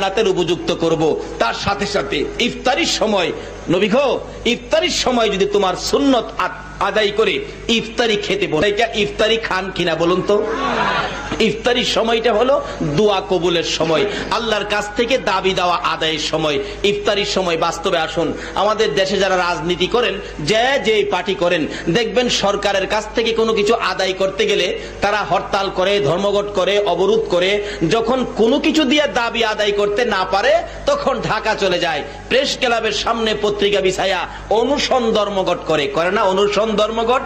জান্নাতের উপযুক্ত করব। তার সাথে সাথে ইফতারির সময় নবী গো, ইফতারির সময় যদি তোমার সুন্নত আদায় করে ইফতারি খেতে বলে, ইফতারি খান কিনা বলুন তো? ইফতারির সময়টা হলো দোয়া কবুলের সময়, আল্লাহর কাছ থেকে দাবি দেওয়া আদায়ের সময়। ইফতারির সময় বাস্তবে আসুন, আমাদের দেশে যারা রাজনীতি করেন, যে পার্টি করেন, দেখবেন সরকারের কাছ থেকে কোনো কিছু আদায় করতে গেলে তারা হরতাল করে, ধর্মঘট করে, অবরোধ করে। যখন কোনো কিছু দিয়ে দাবি আদায় করতে না পারে তখন ঢাকা চলে যায়, প্রেস ক্লাবের সামনে পত্রিকা বিছায়া অনুসরণ ধর্মঘট করে না? অনুসরণ ধর্মঘট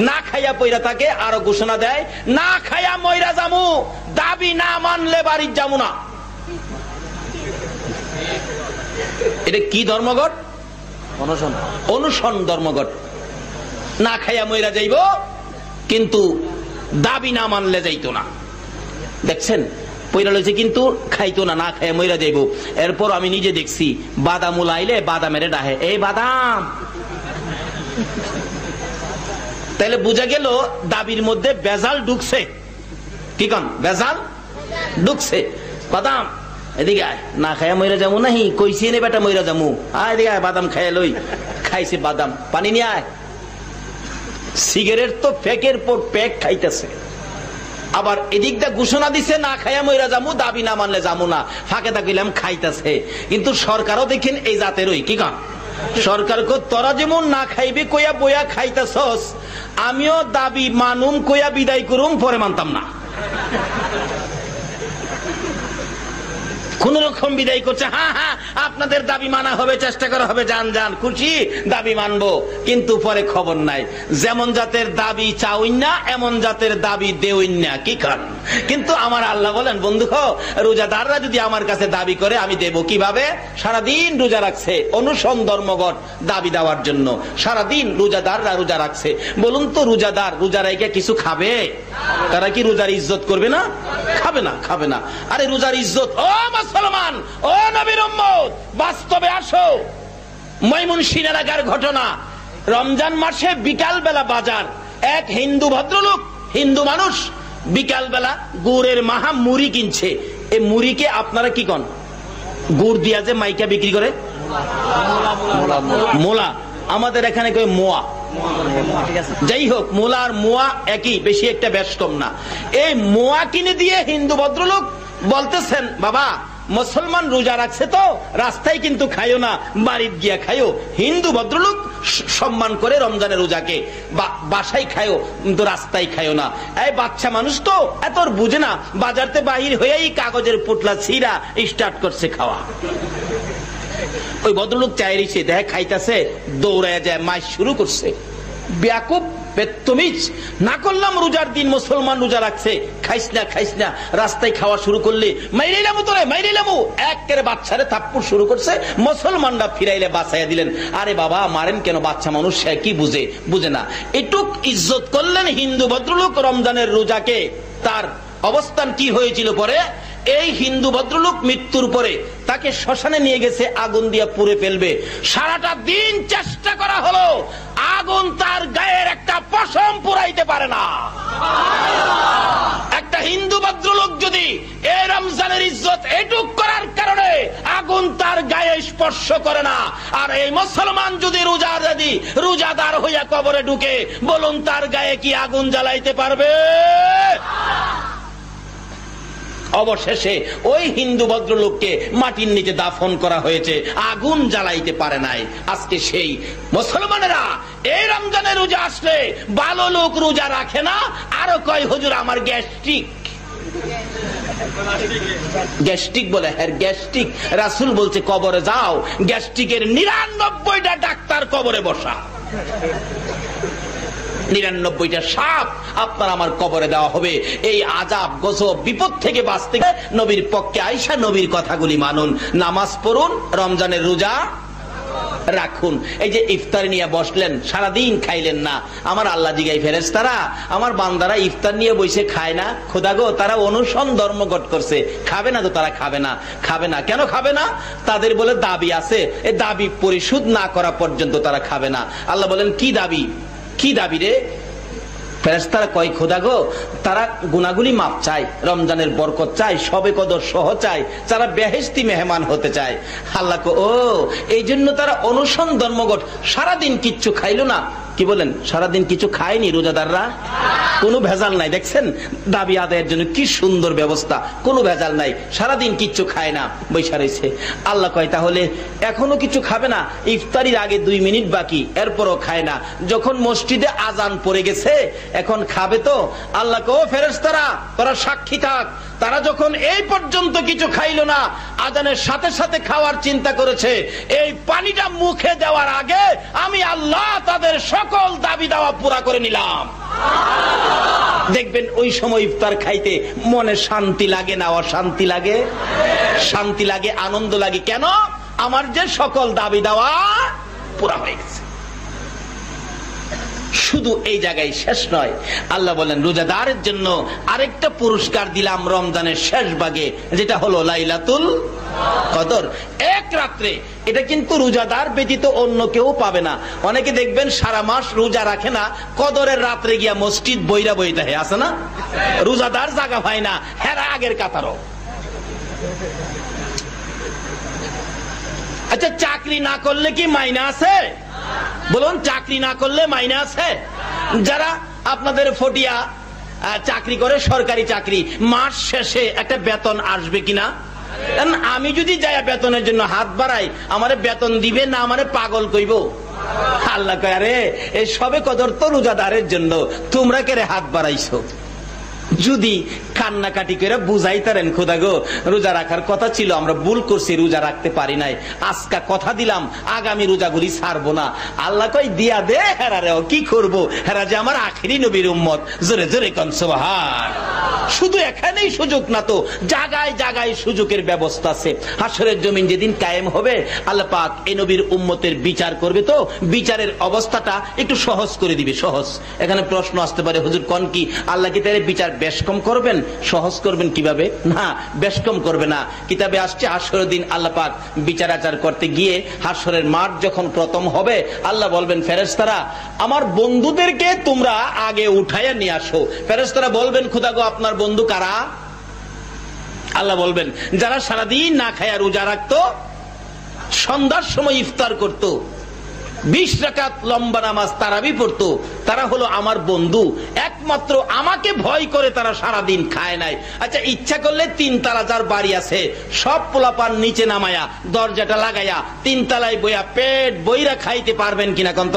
না খাইয়া পইরা থাকে, আরো ঘোষণা দেয় না খাইয়া মইরা যামু, দাবি না মানলে বাড়ির যামু না। এটা কি ধর্মঘট? অনুসরণ ধর্মঘট। না খাইয়া মইরা যাইব, কিন্তু দাবি না মানলে যাইতো না। দেখছেন পইরা লইছে কিন্তু খাইতো না, না খাইয়া মইরা যাইব। এরপর আমি নিজে দেখছি বাদাম উলাইলে বাদামের ডাহে, এই বাদাম। তাহলে বুঝা গেল দাবির মধ্যে বেজাল ঢুকছে। কি কন? বেজাল ঢুকছে। বাদাম এদিকে আয়, না খাইয়া মইরা যাবো নাহি, কইছি নে বেটা মইরা যাবো, আয় এদিকে আয়, বাদাম খাইয়া লই। খাইছে বাদাম, পানি নিয়ে আয়। সিগারেট তো প্যাকের পর প্যাক খাইতেছে, আবার এদিক দা ঘোষণা দিছে না খাইয়া মইরা যামু, দাবি না মানলে যামু না। ফাঁকে থাকিলাম খাইতেছে। কিন্তু সরকারও দেখেন এই জাতেরই। কি কন? সরকার কো তোরা যেমন না খাইবি কইয়া বইয়া খাইতেছস, আমিও দাবি মানুম কইয়া বিদায় করুম, পরে মানতাম না। কোন রকম বিদায় করছে, হ্যাঁ হ্যাঁ আপনাদের দাবি মানা হবে, চেষ্টা করা হবে, যান যান, খুশি, দাবি মানবো। কিন্তু পরে খবর নাই, যেমন জাতের দাবি চাউইন না, এমন জাতের দাবি দেউইন না। কি খান? কিন্তু আমার আল্লাহ বলেন, বন্ধু রোজাদাররা যদি আমার কাছে দাবি করে আমি দেব কিভাবে? সারাদিন রোজা রাখছে, অনুসরণ ধর্মঘট দাবি দেওয়ার জন্য সারাদিন রোজাদাররা রোজা রাখছে। বলুন তো রোজাদার রোজা রেখে কিছু খাবে? তারা কি রোজার ইজ্জত করবে না? খাবে না, খাবে না। আরে রোজার ইজ্জত, ও মুসলমান, ও নবীর উম্মত, বাস্তবে আসো। ময়মনসিংহ এলাকার ঘটনা, রমজান মাসে বিকাল বেলা বাজার, এক হিন্দু ভদ্রলোক, হিন্দু মানুষ বিকাল বেলা গুড়ের মাহা মুড়ি কিনছে। এই মুড়িকে আপনারা কি কন? গুড় দিয়া যে মাইকা বিক্রি করে, মোলা, আমাদের এখানে কই মোয়া। যাই হোক, মোলা আর মোয়া একই, বেশি একটা বেশ কম না। এই মোয়া কিনে দিয়ে হিন্দু ভদ্রলোক বলতেছেন, বাবা মুসলমান রোজা রাখছে তো রাস্তায় কিন্তু খাইও না, বাড়ির গিয়া খাইও। হিন্দু ভদ্রলোক সম্মান করে রমজানের রোজাকে, বাসায় খাইও কিন্তু রাস্তায় খাইও না। এই বাচ্চা মানুষ তো এত বুঝে না, বাজারতে বাহির হয়েই কাগজের পুটলা ছিঁড়া স্টার্ট করছে খাওয়া। ওই ভদ্রলোক চাইছে, দেখে খাইতেছে, দৌড়ায় যায়, মাইস শুরু করছে। বেয়াকুব, বেত্তমিজ, না করলাম রোজার দিন মুসলমান রোজা রাখছে, খাইস না খাইস না, রাস্তায় খাওয়া শুরু করলে মাইরাইলামু তোরে, মাইরাইলামু। একেবারে বাচ্চারে থাপ্পড় শুরু করছে। মুসলমানরা ফিরাইলে বাঁচাইয়া দিলেন। আরে বাবা মারেন কেন, বাচ্চা মানুষ, সে কি বুঝে? বুঝে না। এটুক ইজ্জত করলেন হিন্দু ভদ্রলোক রমজানের রোজাকে। তার অবস্থান কি হয়েছিল পরে? এই হিন্দু ভদ্রলোক মৃত্যুর পরে তাকে শ্মশানে নিয়ে গেছে, আগুন দিয়ে পুড়ে ফেলবে। সারাটা দিন চেষ্টা করা হলো, আগুন তার গায়ের একটা পশম পুরাইতে পারে না। একটা হিন্দু ভদ্রলোক যদি এই রমজানের ইজ্জত এটুক করার কারণে আগুন তার গায়ে স্পর্শ করে না, আর এই মুসলমান যদি রোজাদার হইয়া কবরে ঢুকে, বলুন তার গায়ে কি আগুন জ্বালাইতে পারবে? অবশেষে ওই হিন্দু ভদ্রলোককে মাটির নিচে দাফন করা হয়েছে, আগুন জ্বালাইতে পারে নাই। আজকে সেই মুসলমানেরা এই রমজানের রোজা আসলে ভালো লোক রোজা রাখে না, আরো কয় হুজুর আমার গ্যাস্ট্রিক। গ্যাস্ট্রিক বলে, হ্যাঁ গ্যাস্ট্রিক। রাসূল বলছে কবরে যাও, গ্যাস্ট্রিকের ৯৯টা ডাক্তার কবরে বসা। ৯৯টা সাপ আপনার আমার কবরে দেওয়া হবে। এই আযাব গজব বিপদ থেকে বাঁচতে নবীর পক্ষে আয়েশা নবীর কথাগুলি মানুন, নামাজ পড়ুন, রমজানের রোজা রাখুন। এই যে ইফতার নিয়ে বসলেন, সারাদিন খাইলেন না। আমার আল্লাহ জিগাই, ফেরেশতারা আমার বান্দারা ইফতার নিয়ে বসে খায় না? খোদা গো, তারা অনুসরণ ধর্মঘট করছে, খাবে না তো তারা খাবে না। খাবে না কেন খাবে না? তাদের বলে দাবি আছে, এই দাবি পরিশোধ না করা পর্যন্ত তারা খাবে না। আল্লাহ বলেন কি দাবি? কি দাবি রে? ফেরেশতারা কয় খোদা গো, তারা গুনাহগুলি মাপ চায়, রমজানের বরকত চায়, শবে কদর সহ চায়, তারা বেহেশতি মেহমান হতে চায়। আল্লাহ কো, ও এই জন্য তারা অনুসন ধর্মঘট, সারাদিন কিচ্ছু খাইলো না। কি বলেন, সারাদিন কিছু খায়নি রোজাদাররা? কোনো ভেজাল নাই। দেখছেন দাবি আদায়ের জন্য কি সুন্দর ব্যবস্থা, কোনো ভেজাল নাই, সারাদিন কিচ্ছু খায় না, বৈশা রয়েছে। আল্লাহ কয় তাহলে এখনো কিছু খাবে না? ইফতারির আগে 2 মিনিট বাকি, এরপরও খায় না। যখন মসজিদে আজান পড়ে গেছে এখন খাবে তো? আল্লাহ কয়, ও ফেরেশতারা তোরা সাক্ষী থাক, তারা যখন এই পর্যন্ত কিছু খাইলো না, আজানের সাথে সাথে খাওয়ার চিন্তা করেছে, এই পানিটা মুখে দেওয়ার আগে আমি আল্লাহ তাদের সকল দাবি দাওয়া পুরা করে নিলাম। দেখবেন ওই সময় ইফতার খাইতে মনে শান্তি লাগে না অশান্তি লাগে? শান্তি লাগে, আনন্দ লাগে। কেন? আমার যে সকল দাবি দাওয়া পুরা হয়ে গেছে। শুধু এই জায়গায় শেষ নয়, আল্লাহ বলেন রোজাদারের জন্য আরেকটা পুরস্কার দিলাম রমজানের শেষ ভাগে, যেটা হলো লাইলাতুল কদর, এক রাত্রে। এটা কিন্তু রোজাদার ব্যতীত অন্য কেউ পাবে না। অনেকে দেখবেন সারা মাস রোজা রাখে না, কদরের রাত্রে গিয়া মসজিদ বইরা বইতে আছে না, রোজাদার জায়গা পায় না, হেরা আগের কাতারও। আচ্ছা, চাকরি না করলে কি মাইনা আছে? বলুন, চাকরি না করলে মাইনা আছে? যারা আপনাদের ফটিয়া চাকরি করে, সরকারি চাকরি, মাস শেষে একটা বেতন আসবে কিনা? আমি যদি যাই বেতনের জন্য হাত বাড়াই, আমারে বেতন দিবে না আমারে পাগল কইব? আল্লাহ কয়, আরে এই সবে কদর তো রোজাদারের জন্য, তোমরা কেরে হাত বাড়াইছো? যদি কান্নাকাটি করে বুঝাইতারেন, খোদা গো রোজা রাখার কথা ছিল, আমরা ভুল করছি, রোজা রাখতে পারি নাই, আজকা কথা দিলাম আগামী রোজাগুলি ছাড়বো না। আল্লাহ কয়, দিয়া দে হেরারেও, কি করব, হেরা যে আমার আখেরি নবীর উম্মত। জোরে জোরে কোন সুবহান। শুধু এখানেই সুযোগ না তো, জায়গায় জায়গায় সুযোগের ব্যবস্থা আছে। হাসরের জমিন যেদিন কায়েম হবে, আল্লাহ পাক এই নবীর উম্মতের বিচার করবে, তো বিচারের অবস্থাটা একটু সহজ করে দিবে। সহজ। এখানে প্রশ্ন আসতে পারে, হুজুর কোন কি আল্লাহ কি তার বিচার বেশ কম করবেন, সহজ করবেন কিভাবে? না, বেশ কম করবে না। কিতাবে আসছে হাসরের দিন আল্লাহ পাক বিচার আচার করতে গিয়ে হাসরের মাঠ যখন প্রথম হবে, আল্লাহ বলবেন ফেরেশতারা আমার বন্ধুদেরকে তোমরা আগে উঠাইয়া নিয়ে আসো। ফেরেশতারা বলবেন খোদা গো আপনার বন্ধু কারা? আল্লাহ বলবেন যারা সারাদিন না খায়া রোজা রাখতো, সন্ধ্যার সময় ইফতার করতো, 20 রাকাত লম্বা নামাজ তারাবি পড়তো, তারা হলো আমার বন্ধু। একমাত্র আমাকে ভয় করে তারা সারাদিন খায় নাই। আচ্ছা, ইচ্ছা করলে 3 তালা যার বাড়ি আছে সব পোলাপান নিচে নামায়া দরজাটা লাগাইয়া 3 তালায় বইয়া পেট বইরা খাইতে পারবেন কিনা কন্ত?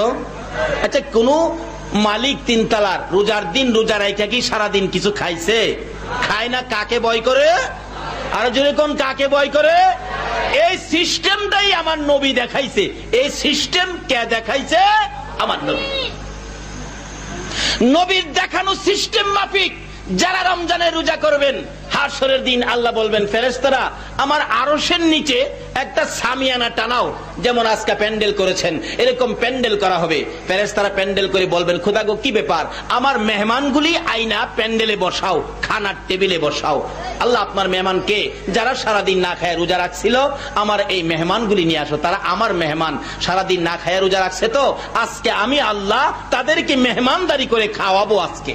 আচ্ছা, কোন মালিক 3 তালার রোজার দিন রোজা রাইখা কি সারাদিন কিছু খাইছে? খায় না। কাকে ভয় করে? আর যদি কোন কাকে ভয় করে? এই সিস্টেমটাই আমার নবী দেখাইছে। এই সিস্টেম কে দেখাইছে? আমার নবী। নবীর দেখানো সিস্টেম মাফিক যারা রমজানে রোজা করবেন, হাসরের দিন আল্লাহ বলবেন ফেরেশতারা আমার আরশের নিচে একটা সামিয়ানা টানাও, যেমন আজকে প্যান্ডেল করেছেন এরকম প্যান্ডেল করা হবে। ফেরেশতারা প্যান্ডেল করে বলবেন খোদা গো কি ব্যাপার, আমার মেহমানগুলি আইনা প্যান্ডেলে বসাও, খানার টেবিলে বসাও। আল্লাহ আপনার মেহমান কে? যারা সারাদিন না খায় রোজা রাখছিল, আমার এই মেহমানগুলি নিয়ে আসো, তারা আমার মেহমান, সারাদিন না খায় রোজা রাখছে, তো আজকে আমি আল্লাহ তাদেরকে মেহমানদারি করে খাওয়াবো আজকে।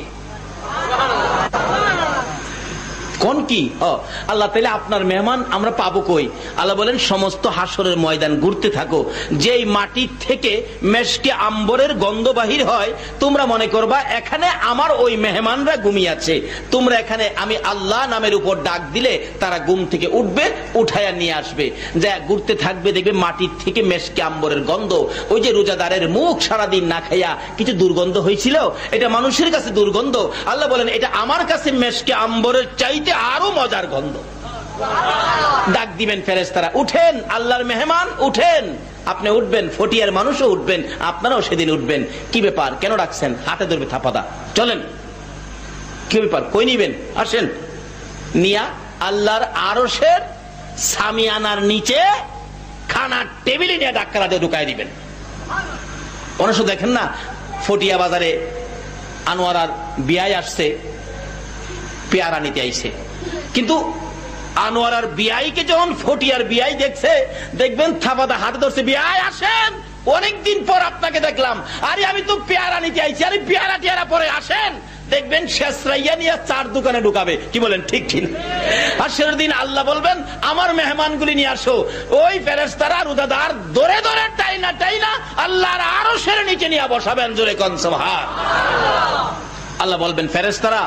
কোন কি? আল্লাহ তাআলা আপনার মেহমান আমরা পাবো কই? আল্লাহ বলেন সমস্ত হাসরের ময়দান ঘুরতে থাকো, যেই মাটির থেকে মেশকে আম্বরের গন্ধ বাহির হয়, তোমরা মনে করবা এখানে আমার ওই মেহমানরা ঘুমিয়ে আছে। তোমরা এখানে আমি আল্লাহ নামের উপর ডাক দিলে তারা ঘুম থেকে উঠবে, উঠাইয়া নিয়ে আসবে। যা ঘুরতে থাকবে, দেখবে মাটির থেকে মেশকে আম্বরের গন্ধ। ওই যে রোজাদারের মুখ সারাদিন না খাইয়া কিছু দুর্গন্ধ হয়েছিল, এটা মানুষের কাছে দুর্গন্ধ, আল্লাহ বলেন এটা আমার কাছে মেশকে আম্বরের চাইতে আরো মজার গন্ধ। ডাক দিবেন ফেরেশতারা, উঠেন আল্লাহর মেহমান উঠেন। আপনি উঠবেন, ফটিয়ার মানুষও উঠবেন, আপনারাও সেদিন উঠবেন। কি ব্যাপার, কেন ডাকছেন? হাতে ধরবে থাপাদা, চলেন। কি ব্যাপার, কই নিবেন? আসেন। নিয়া আল্লাহর আরশের সামিয়ানার নিচে খানার টেবিলে নিয়ে ডাক্কারা দিয়ে ঢুকাই দিবেন। অনেক দেখেন না, ফটিয়া বাজারে আনোয়ারার বিয়ায় আসছে, পেয়ারা নিতে আইছে, কিন্তু আনোয়ার আর বিআইকে যখন ফটিয়ার বিআই দেখছে, দেখবেন থাপাদা হাতে ধরছে, বিআই আসেন, অনেকদিন পর আপনাকে দেখলাম। আরে আমি তো পেয়ারা নিতে আইছি। আরে পেয়ারা টিয়ারা পরে আসেন। দেখবেন শেষরাইয়া নিয়ে 4 দোকানে ঢুকাবে। কি বলেন, ঠিক ঠিক? আর সেদিন আল্লাহ বলবেন আমার মেহমানগুলি নিয়ে আসো। ওই ফেরেশতারা রুদাদার দরে দরে টাইনা টাইনা আল্লাহর আরশের নিচে নিয়ে বসাবেন। জোরে কোন সুবহানাল্লাহ। আল্লাহ বলবেন ফেরেশতারা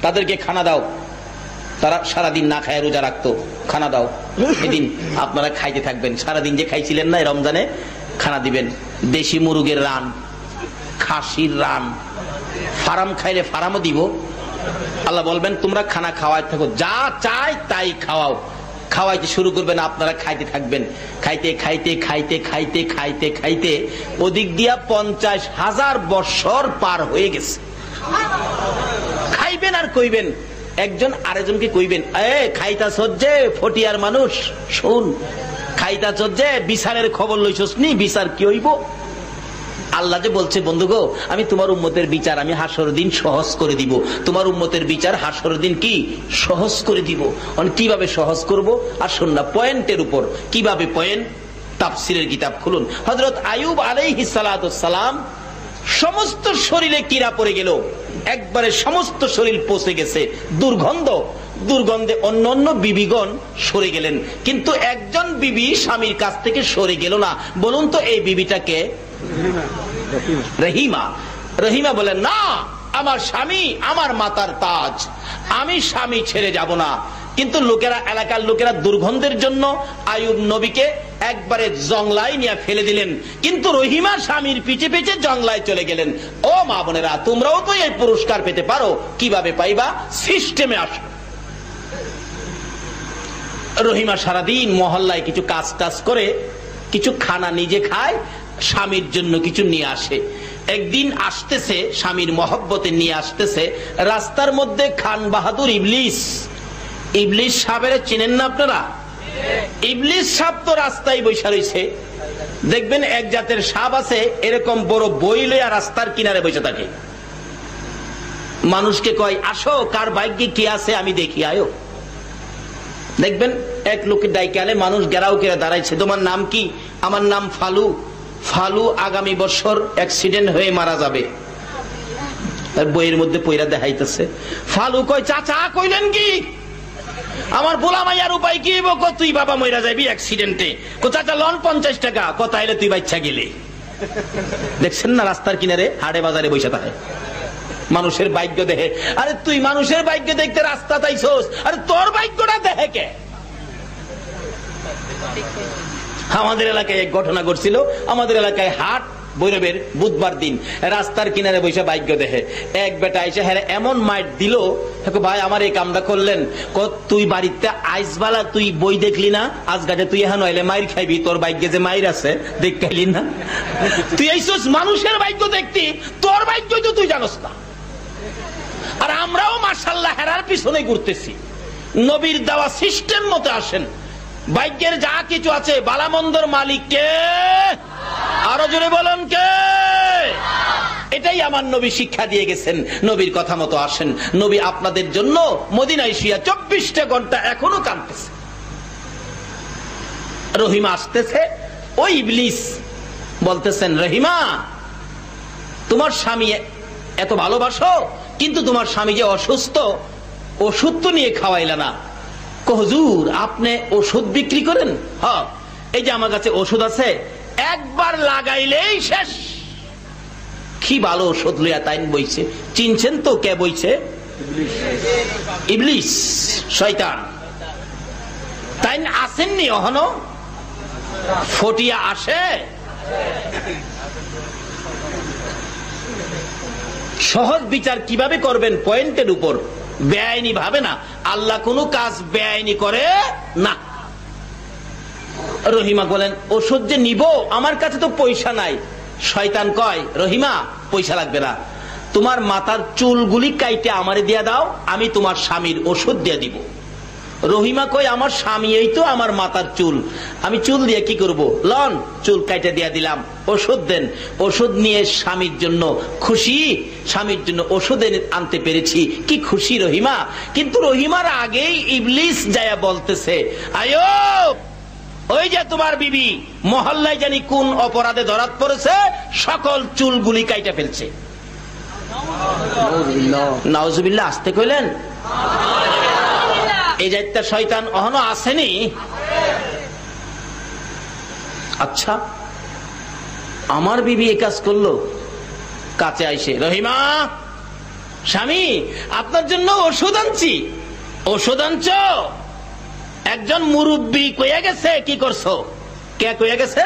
তাদেরকে খানা দাও। তারা সারাদিন না খায় রোজা রাখতো, খানা দাও। এদিন আপনারা খাইতে থাকবেন। সারাদিন যে খাইছিলেন না, রমজানে খানা দিবেন। দেশি মুরগের রান, খাসির রান, ফার্ম খাইলে ফার্মও দিব। আল্লাহ বলবেন তোমরা খানা খাওয়াই থাকো, যা চাই তাই খাওয়াও। খাওয়াইতে শুরু করবেন, আপনারা খাইতে থাকবেন। খাইতে খাইতে খাইতে খাইতে খাইতে খাইতে ওদিক দিয়া 50,000 বছর পার হয়ে গেছে। খাইবেন আর কইবেন, একজন আরেকজনকে কইবেন, খাইতাছ যে ফটিয়ার মানুষ, শুন, খাইতাছ যে বিচারের খবর লইছস নি, বিচার কি হইব? আল্লাহ যে বলছে বন্ধু গো, আমি তোমার উম্মতের বিচার আমি হাসর দিন সহজ করে দিব। তোমার উম্মতের বিচার হাসর দিন কি সহজ করে দিব। কিভাবে সহজ করব? আর শোন না, পয়েন্টের উপর কিভাবে পয়েন্ট। তাফসিরের কিতাব খুলুন। হযরত আইয়ুব আলাইহিস সালাতু সালাম সমস্ত শরীরে কিরা পড়ে গেল, একবারে সমস্ত শরীর পচে গেছে, দুর্গন্ধে অন্য অন্য বিবিগণ সরে গেলেন, কিন্তু একজন বিবি স্বামীর কাছ থেকে সরে গেল না। বলুন তো এই বিবিটাকে? রহিমা। রহিমা বলেন না, আমার স্বামী আমার মাতার তাজ, আমি স্বামী ছেড়ে যাব না। কিন্তু লোকেরা, এলাকার লোকেরা দুর্গন্ধের জন্য আইয়ুব নবীকে একবারে জংলায় নিয়ে ফেলে দিলেন, কিন্তু রহিমা স্বামীর পিছে পিছে জংলায় চলে গেলেন। ও মা বোনেরা, তোমরাও তো এই পুরস্কার পেতে পারো। কিভাবে পাইবা? সিস্টেমে আসো। রহিমা সারাদিন মহল্লায় কিছু কাজ টাজ করে, কিছু খানা নিজে খায়, স্বামীর জন্য কিছু নিয়ে আসে। একদিন আসতেছে, স্বামীর মহব্বতে নিয়ে আসতেছে, রাস্তার মধ্যে খান বাহাদুর ইবলিস সাহেবের চিনেন না আপনারা? ইবলিস সাপ তো রাস্তায় বসে রয়েছে। দেখবেন এক জাতের সাপ আছে, এরকম বড় বই লইয়া রাস্তার কিনারে বসে থাকে। মানুষকে কয়, আসো কার ভাগ্যে কি আছে আমি দেখি, আয়ো। দেখবেন এক লোকের ডাইকে আলে, মানুষ গেরাও কেরা দাঁড়াইছে, তোমার নাম কি? আমার নাম ফালু। ফালু আগামী বছর অ্যাক্সিডেন্ট হয়ে মারা যাবে। বইয়ের মধ্যে পয়রা দেখাইতেছে। ফালু কয়, চাচা কইলেন কি? আমার বোলা মাইয়ার উপায় কি? তুই বাবা মইরা যাবি অ্যাক্সিডেন্টে। চাচা লন 50 টাকা। কথা হইলে তুই বাচ্চা গেলে। দেখছেন না রাস্তার কিনারে হাটে বাজারে বসে থাকে, মানুষের ভাগ্য দেখে। আরে তুই মানুষের ভাগ্য দেখতে রাস্তা তাইছস, আরে তোর ভাগ্যটা দেখে কে? আমাদের এলাকায় এক ঘটনা ঘটছিল। আমাদের এলাকায় হাট, ভৈরবের বুধবার দিন, রাস্তার কিনারে বসে ভাগ্য দেখে। এক বেটা এসে হ্যাঁ এমন মাইট দিল, ভাই আমার এই কামটা করলেন। তুই বাড়িতে আইসবালা, তুই বই দেখলি না? আজ গাছে তুই এখন হইলে মাইর খাইবি, তোর ভাগ্যে যে মাইর আছে দেখলি না? তুই এইসব মানুষের ভাগ্য দেখতি, তোর ভাগ্য তো তুই জানোস না। আর আমরাও মাশাআল্লাহ হেরার পিছনে ঘুরতেছি। নবীর দেওয়া সিস্টেম মতো আসেন। ভাগ্যের যা কিছু আছে, বালামন্দর মালিক কে? আরো জোরে বলেন কে? এটাই আমার নবী শিক্ষা দিয়ে গেছেন। নবীর কথা মতো আসেন। নবী আপনাদের জন্য মদিনায় শুয়া 24টা ঘন্টা এখনো কাঁদতেছে। রহিমা আসতেছে, ওই ইবলিস বলতেছেন, রহিমা তোমার স্বামী এত ভালোবাসো, কিন্তু তোমার স্বামী যে অসুস্থ, ওষুধ তো নিয়ে খাওয়াইলা না। হুজুর আপনি ওষুধ বিক্রি করেন? হ্যাঁ, এই যে আমার কাছে ওষুধ আছে, একবার লাগাইলেই শেষ। কি ভালো ওষুধ লইয়া তাইন বইছে। চিনছেন তো কে বইছে? ইবলিস, শয়তান। তাইন আসেননি এখনো? ফটিয়া আসে। সহজ বিচার কিভাবে করবেন? পয়েন্টের উপর, বেআইনি ভাবে না। আল্লাহ কোনো কাজ বেআইনি করে না। রহিমা বলেন, ওষুধ যে নিব, আমার কাছে তো পয়সা নাই। শয়তান কয়, রহিমা পয়সা লাগবে না, তোমার মাথার চুলগুলি কাইটে আমারে দিয়া দাও, আমি তোমার স্বামীর ওষুধ দিয়ে দিব। রহিমা কই আমার স্বামী এই তো আমার মাথার চুল, আমি চুল দিয়ে কি করব, লন চুল কাইটা দিয়া দিলাম, ওষুধ দেন। ওষুধ নিয়ে স্বামীর জন্য খুশি, স্বামীর জন্য ওষুধ আনতে পেরেছি, কি খুশি রহিমা। কিন্তু রহিমার আগেই ইবলিস যায়া বলতেছে, আয়ুব ওই যে তোমার বিবি মহল্লায় জানি কোন অপরাধে ধরাত পড়েছে, সকল চুলগুলি কাইটা ফেলছে। নাউজুবিল্লাহ, আসতে কইলেন। এই যাইতা শয়তান অহনো আসেনি। আচ্ছা আমার বিবি এই কাজ করলো, কাছে আইসে, রহিমা স্বামী আপনার জন্য ওষুধ আনছি। ওষুধ আনছ? একজন মুরব্বী কইয়া গেছে। কি করছো? কে কইয়া গেছে?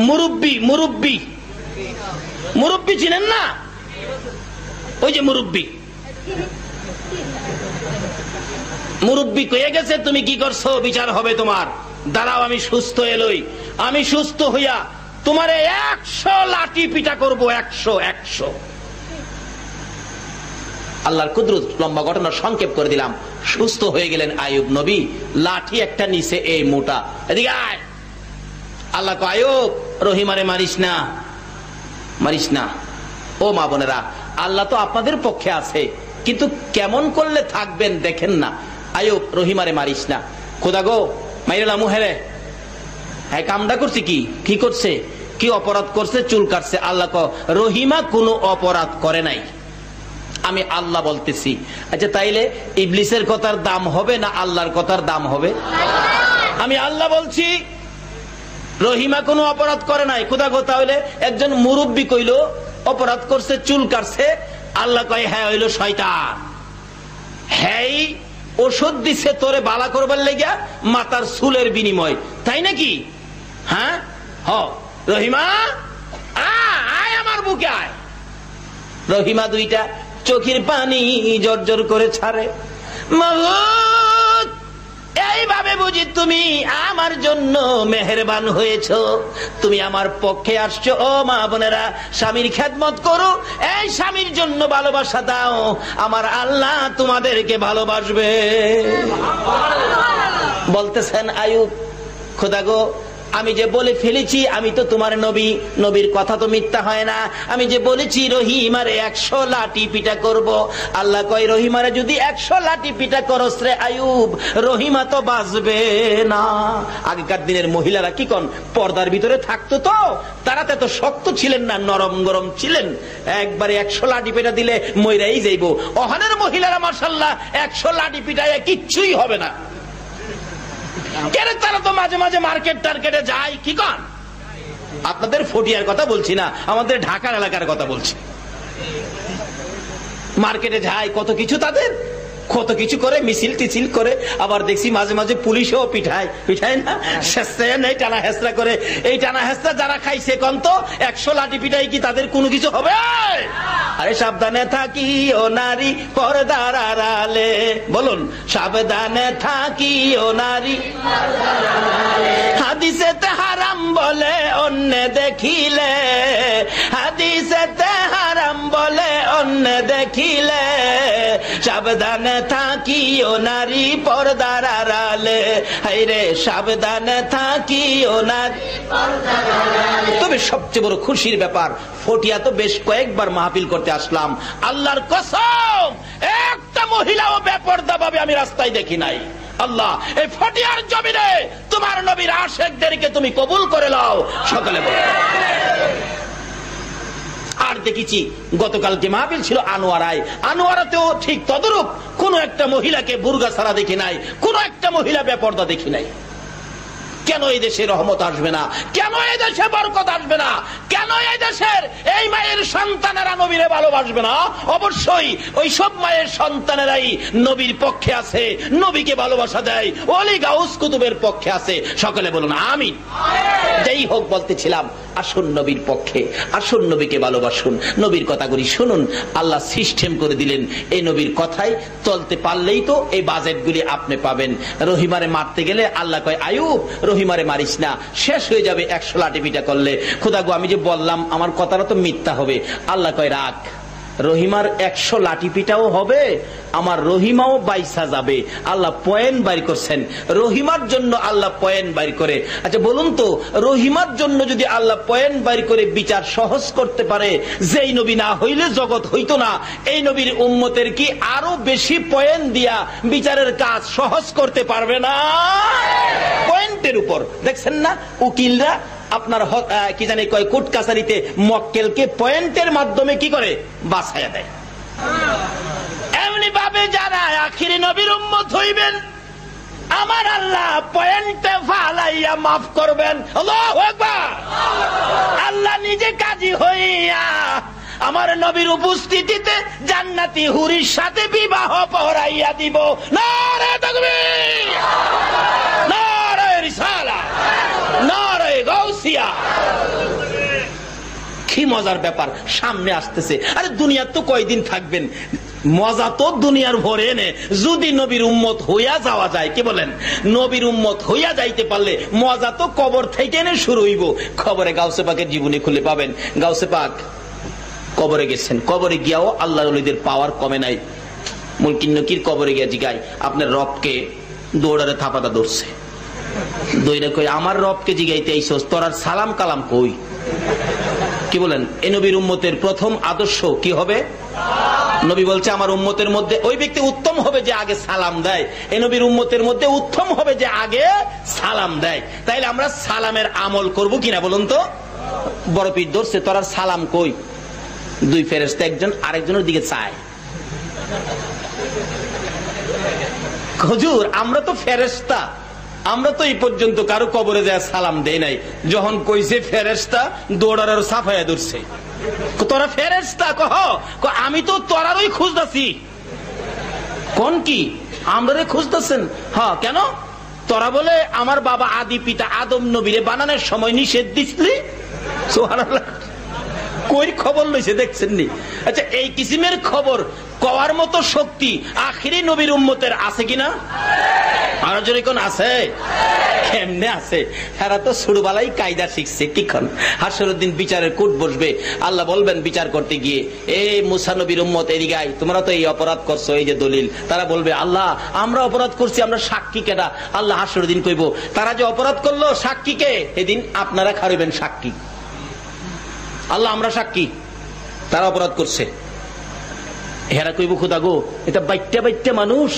মুরব্বী। মুরব্বী মুরব্বী চিনেন না? ওই যে মুরব্বী, মুরব্বী কইয়া গেছে তুমি কি করছো, বিচার হবে তোমার। দাঁড়াও আমি সুস্থ এলই, আমি সুস্থ হইয়া তোমারে 100 লাঠি পিটা করবো। 100 আল্লাহর কুদরত, লম্বা ঘটনা সংক্ষেপ করে দিলাম। সুস্থ হয়ে গেলেন আইয়ুব নবী। লাঠি একটা নিচে এই মোটা, এদিকে আয়। আল্লাহ কয়, আইয়ুব রহিমারে মারিস না, মারিস না। ও মা বোনেরা, আল্লাহ তো আপনাদের পক্ষে আছে, কিন্তু কেমন করলে থাকবেন দেখেন না। আইয়ুব রহিমারে মারিস না। খোদা গো মাইরা মুহেরে, হ্যাঁ কামটা করছে কি, কি করছে, কি অপরাধ করছে, চুল কাটছে। আল্লাহ কয় রহিমা কোনো অপরাধ করে নাই, আমি আল্লাহ বলতেছি। আচ্ছা তাইলে ইবলিসের কথার দাম হবে না আল্লাহর কথার দাম হবে? আমি আল্লাহ বলছি রহিমা কোনো অপরাধ করে নাই। খোদা গো তাহলে একজন মুরব্বী কইলো অপরাধ করছে, চুল কাটছে। আল্লাহ কয় হ্যাঁ হইলো শয়তান, হ্যাঁ ওষুধ দিছে তোরে বালা করবার লেগা মাথার চুলের বিনিময়, তাই নাকি? হ্যাঁ হ রহিমা আয় আমার বুকে আয়। রহিমা দুইটা চোখের পানি জর্জর করে ছাড়ে। মাবুদ এইভাবে বুঝি তুমি আমার জন্য মেহেরবান হয়েছো, তুমি আমার পক্ষে আসছো। ও মা বোনেরা, স্বামীর খেদমত করো, এই স্বামীর জন্য ভালোবাসা দাও, আমার আল্লাহ তোমাদেরকে ভালোবাসবে। বলতেছেন আইয়ুব, খোদা গো আমি যে বলে ফেলেছি আমি তো তোমার নবী, নবীর কথা তো মিথ্যা হয় না। আমি যে বলেছি রহিমারে 100 লাঠি পিটা করব। আল্লাহ কয় রহিমারে যদি 100 লাঠি পিটা করস রে আইয়ুব, রহিমা তো বাঁচবে না। আগেকার দিনের মহিলারা কি কোন পর্দার ভিতরে থাকতো, তো তারা তো শক্ত ছিলেন না, নরম গরম ছিলেন। একবারে 100 লাঠি পিটা দিলে মইরাই যাইব। ওখানের মহিলারা মাশাআল্লাহ 100 লাঠি পিটায় কিচ্ছুই হবে না। তারা তো মাঝে মাঝে মার্কেট টার্কেটে যায়। কি কন? আপনাদের ফটিয়ার কথা বলছি না, আমাদের ঢাকার এলাকার কথা বলছি। মার্কেটে যায়, কত কিছু তাদের, কত কিছু করে, মিছিল টিছিল করে। আবার দেখছি মাঝে মাঝে পুলিশও পিঠায়, পিঠায় না, হেসরা নেই, টানা হেসরা করে। এই টানা হেসরা যারা খাইছে কন তো 100 লাঠি পিঠাই কি তাদের কোনো কিছু হবে? আরে সাবধানে থাকি ও নারী পর্দার আড়ালে, বলুন সাবধানে থাকি ও নারী। হাদিসেতে হারাম বলে অন্য দেখিলে, হাদিসেতে হারাম বলে অন্য দেখিলে, সাবধানে থাকি ও নারী পর্দার আড়ালে। হায়রে সাবধানে থাকি ও নারী পর্দার আড়ালে। তবে সবচেয়ে বড় খুশির ব্যাপার, ফটিয়া তো বেশ কয়েকবার মাহফিল করতে আসলাম, আল্লাহর কসম একটা মহিলাও বেপরদা ভাবে আমি রাস্তায় দেখি নাই। আল্লাহ এই ফটিয়ার জমিনে তোমার নবীর আশিকদেরকে তুমি কবুল করে নাও, সকলে বলো। আর দেখেছি গতকালকে মাহফিল ছিল আনোয়ারায়, আনোয়ারাতেও ঠিক তদরূপ কোন একটা মহিলাকে বুরকা ছাড়া দেখি নাই, কোন একটা মহিলা বেপরদা দেখি নাই। কেন এই দেশে রহমত আসবে না? কেন এই দেশে বরকত আসবে না? কেন এই দেশের এই মায়ের সন্তানেরা নবীরে ভালোবাসবে না? অবশ্যই ওই সব মায়ের সন্তানেরাই নবীর পক্ষে আছে, নবীকে ভালোবাসা দেয়, ওলি গাউস কুতুবের পক্ষে আছে। সকলে বলুন আমিন। যেই হোক বলতেছিলাম, আসুন নবীর পক্ষে, আসুন নবীকে ভালোবাসুন, নবীর কথাগুলি শুনুন। আল্লাহ সিস্টেম করে দিলেন, এই নবীর কথাই চলতে পারলেই তো এই বাজেটগুলি আপনি পাবেন। রহিমারে মারতে গেলে আল্লাহ কয় আইয়ুব রহিমারে মারিস না, শেষ হয়ে যাবে 100 লাঠি পিটা করলে। খোদা গো আমি যে বললাম আমার কথাটা তো মিথ্যা হবে। আল্লাহ কয় রাখ, রহিমার 100 লাঠি পিটাও হবে, আমার রহিমাও বাইসা যাবে। আল্লাহ পয়েন্ট বাইর করছেন, রহিমার জন্য আল্লাহ পয়েন্ট বাইর করে। আচ্ছা বলুন তো, রহিমার জন্য যদি আল্লাহ পয়েন্ট বাইর করে বিচার সহজ করতে পারে, যেই নবী না হইলে জগৎ হইতো না, এই নবীর উম্মতের কি আরো বেশি পয়েন্ট দিয়া বিচারের কাজ সহজ করতে পারবে না? পয়েন্টের উপর দেখছেন না উকিলরা আপনার কি জানি কয় কোর্ট কাছারিতে মক্কেলকে পয়েন্টের মাধ্যমে কি করে বাছাইয়া দেয়। এমনি ভাবে যারা আখিরি নবীর উম্মত হইবেন, আমার আল্লাহ পয়েন্টে ফালাইয়া মাফ করবেন। আল্লাহু আকবার। আল্লাহ নিজে কাজী হইয়া আমার নবীর উপস্থিতিতে জান্নাতি হুরির সাথে বিবাহ পড়াইয়া দিব। নারে তাকবীর, নারে রিসালাত, নারে গাউসিয়া। কি মজার ব্যাপার সামনে আসতেছে। আরে দুনিয়া তো কয়দিন থাকবেন, মজা তো দুনিয়ার ভরে এনে যদি নবীর উম্মত হইয়া যাওয়া যায়, কি বলেন, নবীর উম্মত হইয়া যাইতে পারলে মজা তো কবর থেকে এনে শুরু হইব। খবরে গাউসে পাকের জীবনী খুলে পাবেন, গাউসে পাক কবরে গেছেন, কবরে গিয়াও আল্লাহর ওলিদের পাওয়ার কমে নাই। মুলকিন নকির কবরে গিয়া জিগায়, আপনার রবকে দৌড়ারে থাপাটা ধরছে, দইরা কই আমার রবকে জিগাইতে আইছস, তোর আর সালাম কালাম কই? কি বলেন, এই নবীর উম্মতের প্রথম আদর্শ কি হবে? নবী বলছে আমার উম্মতের মধ্যে ওই ব্যক্তি উত্তম হবে যে আগে সালাম দেয়। এই নবীর উম্মতের মধ্যে উত্তম হবে যে আগে সালাম দেয়। তাইলে আমরা সালামের আমল করব কিনা বলুন তো? বড় পীর ধরছে, তোর আর সালাম কই? দুই ফেরেশতা একজন আরেকজনের দিকে চায়। হুজুর আমরা তো ফেরেশতা, আমরা তো এই পর্যন্ত কারো কবরে যায় সালাম দেই নাই। যখন কইছে ফেরেশতা, দৌড়ার সাফায়া ধরছে। তোরা ফেরেশতা? কহ আমি তো তোরারই খুঁজতাছি। কোন কি আমরারে খুঁজতেছেন? হ্যাঁ, কেন? তোরা বলে আমার বাবা আদি পিতা আদম নবীরে বানানোর সময় নিষেধ দিছিলি। সুবহানাল্লাহ, কই খবর লইছে দেখছেন নি? আচ্ছা এই কিসিমের খবর কওয়ার মতো শক্তি আখিরি নবীর উম্মতের আছে কিনা? আর জোরে কোন আছে? কেমনে আছে? এরা তো ছোটবেলায় কায়দা শিখছে। কিক্ষণ হাসরের দিন বিচারের কোর্ট বসবে, আল্লাহ বলবেন বিচার করতে গিয়ে, এই মুসা নবীর উম্মত এদিকে আয়, তোমরা তো এই অপরাধ করছো, এই যে দলিল। তারা বলবে আল্লাহ আমরা অপরাধ করছি, আমরা সাক্ষী কেডা? আল্লাহ হাসরের দিন কইব, তারা যে অপরাধ করলো সাক্ষী কে? এদিন আপনারা খারিবেন সাক্ষী। আল্লাহ আমরা সাক্ষী, তারা অপরাধ করছে। হেরা কইব খোদা গো, এটা বাইট্টা বাইট্টা মানুষ,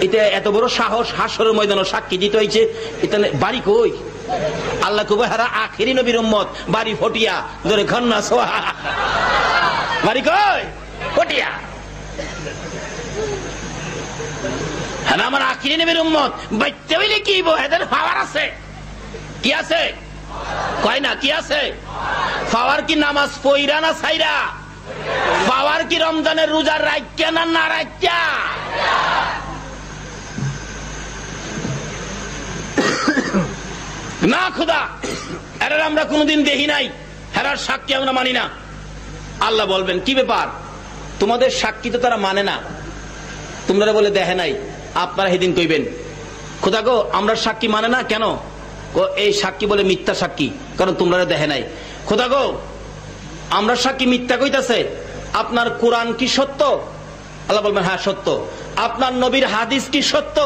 এটা এত বড় সাহস হাসরের ময়দানে সাক্ষী দিতে হয়েছে, এটা বাড়ি কই? আল্লাহ কইব হেরা আখিরি নবীর উম্মত, বাড়ি ফটিয়া। ধরে ঘন্না সোহা, বাড়ি কই? ফটিয়া। হ্যাঁ আমার আখিরি নবীর উম্মত বাইট্টা হইলে কি এদের পাওয়ার আছে? কি আছে? কয় না কি আছে? পাওয়ার কি নামাজ পইরা না ছাইরা? পাওয়ার কি রমজানের রোজার রাইত্যা না না রাইত্যা? না খোদা, এরা আমরা কোনদিন দেখি নাই, হেরার সাক্ষী আমরা মানি না। আল্লাহ বলবেন কি ব্যাপার, তোমাদের সাক্ষী তো তারা মানে না, তোমরা বলে দেখে নাই। আপনারা সেদিন কইবেন খোদা গো আমরা সাক্ষী মানে না কেন? এই সাক্ষী বলে মিথ্যা সাক্ষী, কারণ তোমরা দেখে নাই। খোদা গো আমরা সাক্ষী মিথ্যা কইতাছে, আপনার কোরআন কি সত্য? আল্লাহ বলবেন হ্যাঁ সত্য। আপনার নবীর হাদিস কি সত্য?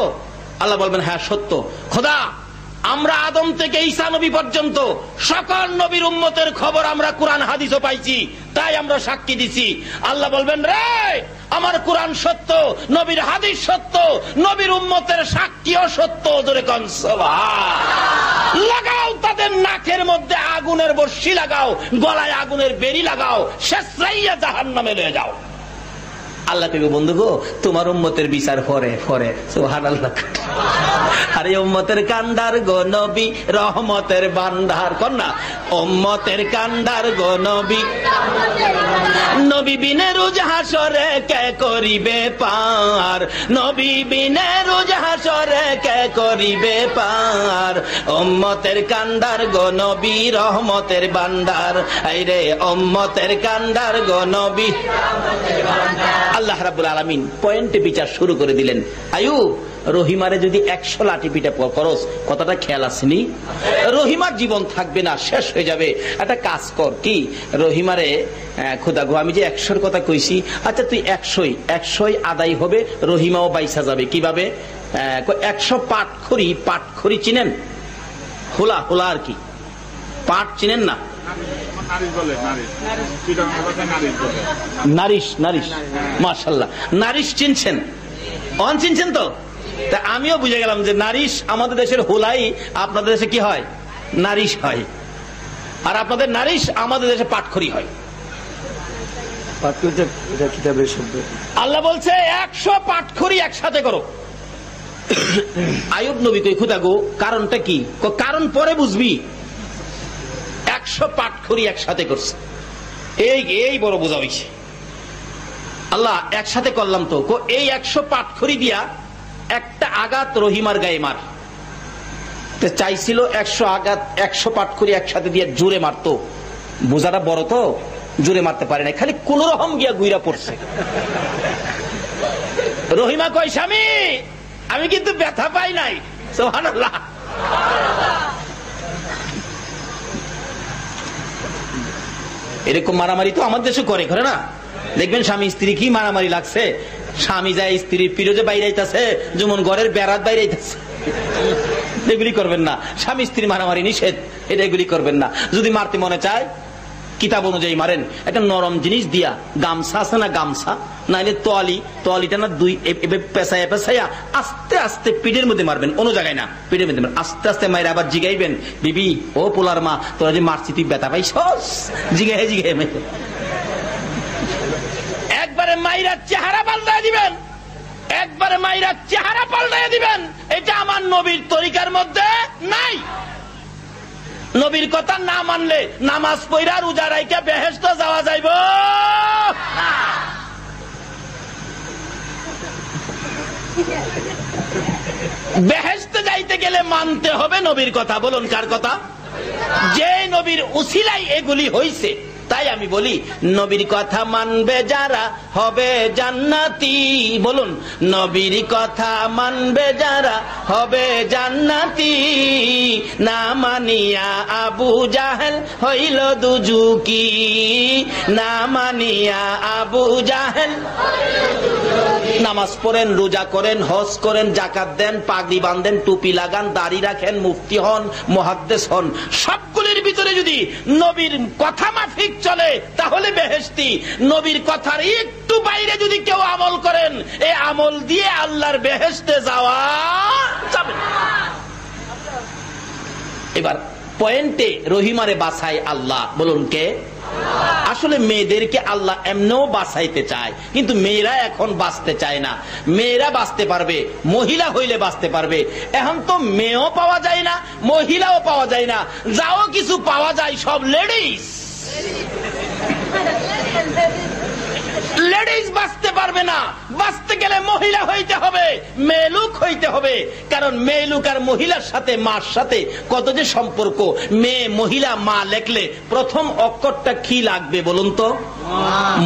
আল্লাহ বলবেন হ্যাঁ সত্য। খোদা আমরা আদম থেকে ঈসা নবী পর্যন্ত সকল নবীর উম্মতের খবর আমরা কোরআন হাদিসও পাইছি, তাই আমরা সাক্ষী দিছি। আল্লাহ বলবেন রে আমার কোরআন সত্য, নবীর হাদিস সত্য, নবীর উম্মতের সাক্ষীও সত্য। জোরে কোন সুবহান। লাগাও তাদের নাকের মধ্যে আগুনের বর্ষি লাগাও, গলায় আগুনের বেরি লাগাও, শেষরাইয়া জাহান্নামে লয়ে যাও। আল্লাহ কইবে বন্ধু গো তোমার উম্মতের বিচার পরে পরে। সুবহানাল্লাহ। আরে উম্মতের কান্ডার গো নবী রহমতের ভান্ডার, কোন না উম্মতের কান্ডার গো নবী, নবী বিনে রোজ হাসরে কে করিবে পার, নবী বিনে রোজ হাসরে কে করিবে পার। উম্মতের কান্ডার গো নবী রহমতের ভান্ডার, আইরে উম্মতের কান্ডার গো নবী। আল্লাহ রাব্বুল আলামিন পয়েন্টে বিচার শুরু করে দিলেন। আয়ুব রহিমারে যদি 100 লাঠি পিঠে করস, কথাটা খেয়াল আসেনি? রহিমার জীবন থাকবে না, শেষ হয়ে যাবে। একটা কাজ কর, কি রহিমারে, খোদা গো আমি যে 100-র কথা কইছি, আচ্ছা তুই 100 আদায় হবে, রহিমাও বাইসা যাবে। কিভাবে? 100 পাটখড়ি চিনেন? হোলা আর কি, পাট চিনেন না? নারিশ, মাশাআল্লাহ, নারিশ চিনছেন? চিনছেন তো? তা আমিও বুঝে গেলাম যে নারিশ আমাদের দেশের হোলাই, আপনাদের দেশে কি হয়? নারিশ হয়। আর আপনাদের নারিশ, আমাদের দেশে পাটখড়ি হয়। আল্লাহ বলছে 100 পাটখড়ি একসাথে করো। আইয়ুব নবী কই, খোদা গো কারণটা কি? কারণ পরে বুঝবি। 100 পাটখড়ি একসাথে করছে, এই বড় বোঝা হইছে। আল্লাহ একসাথে করলাম তো, এই 100 পাটখড়ি দিয়া একটা আঘাত রহিমার গায়ে মার। চাইছিল 100 আঘাত, 100 পাটখড়ি একসাথে দিয়ে জোরে মারতো। বোঝাটা বড় তো, জোরে মারতে পারে না, খালি কোন রকম গিয়া গুইরা পড়ছে। রহিমা কয়, স্বামী আমি কিন্তু ব্যথা পাই নাই। সুবহানাল্লাহ। এরকম মারামারি তো আমাদের দেশে করে না? দেখবেন স্বামী স্ত্রী কি মারামারি লাগছে, স্বামী যায় স্ত্রীর পিরোজে বাইরে আইতাছে, যেমন ঘরের বেড়াত বাইরে আইতাছে। এগুলি করবেন না, স্বামী স্ত্রী মারামারি নিষেধ, এটা এগুলি করবেন না। যদি মারতে মনে চায় কিতাব অনুযায়ী মারেন, একটা নরম জিনিস দিয়া, গামছা আছে না, গামছা নাইলে তোয়ালিটা না, দুই পেঁচাইয়া আস্তে আস্তে পিঠের মধ্যে মারবেন, অন্য জায়গায় না, পিঠের মধ্যে আস্তে আস্তে মাইরে আবার জিগাইবেন, বিবি ও পোলার মা তোরা যে মারছি তুই ব্যথা পাইছস? জিগাই একবারে মাইরা চেহারা পাল্টায় দিবেন, এটা আমার নবীর তরিকার মধ্যে নাই। নবীর কথা না মানলে নামাজ পড়া রোজা রাইখা বেহেশতে যাওয়া যাইব না। বেহেশতে যাইতে গেলে মানতে হবে নবীর কথা। বলুন কার কথা? যে নবীর উসিলায় এগুলি হইছে। তাই আমি বলি, নবীর কথা মানবে যারা হবে জান্নাতি। বলুন, নবীর কথা মানবে যারা হবে জান্নাতি। না মানিয়া আবু জাহেল হইল দুজুকি, না মানিয়া আবু জাহেল। নামাজ পড়েন, রোজা করেন, হজ করেন, যাকাত দেন, পাগড়ি বাঁধেন, টুপি লাগান, দাড়ি রাখেন, মুফতি হন, মুহাদ্দিস হন, সবগুলির ভিতরে যদি নবীর কথা মাফিক চলে তাহলে বেহেশতি। নবীর কথার একটু বাইরে যদি কেউ আমল করেন, এই আমল দিয়ে আল্লাহর বেহেশতে যাওয়া যাবে না। এবার পয়েন্টে রহিমারে বাছাই আল্লাহ। বলুন কে? আসলে মেয়েদেরকে আল্লাহ এমনও বাঁচাইতে চায়, কিন্তু মেয়েরা এখন বাঁচতে চায় না। মেয়েরা বাঁচতে পারবে, মহিলা হইলে বাঁচতে পারবে। এখন তো মেয়েও পাওয়া যায় না, মহিলাও পাওয়া যায় না, যাও কিছু পাওয়া যায় সব লেডিস। লেডিস বাঁচতে পারবে না, বাঁচতে গেলে মহিলা হইতে হবে, মেয়ে লোক হইতে হবে। কারণ মেয়ে লোক আর মহিলার সাথে, মার সাথে কত যে সম্পর্ক। মেয়ে, মহিলা, মা লেখলে প্রথম অক্ষরটা কি লাগবে বলুন তো?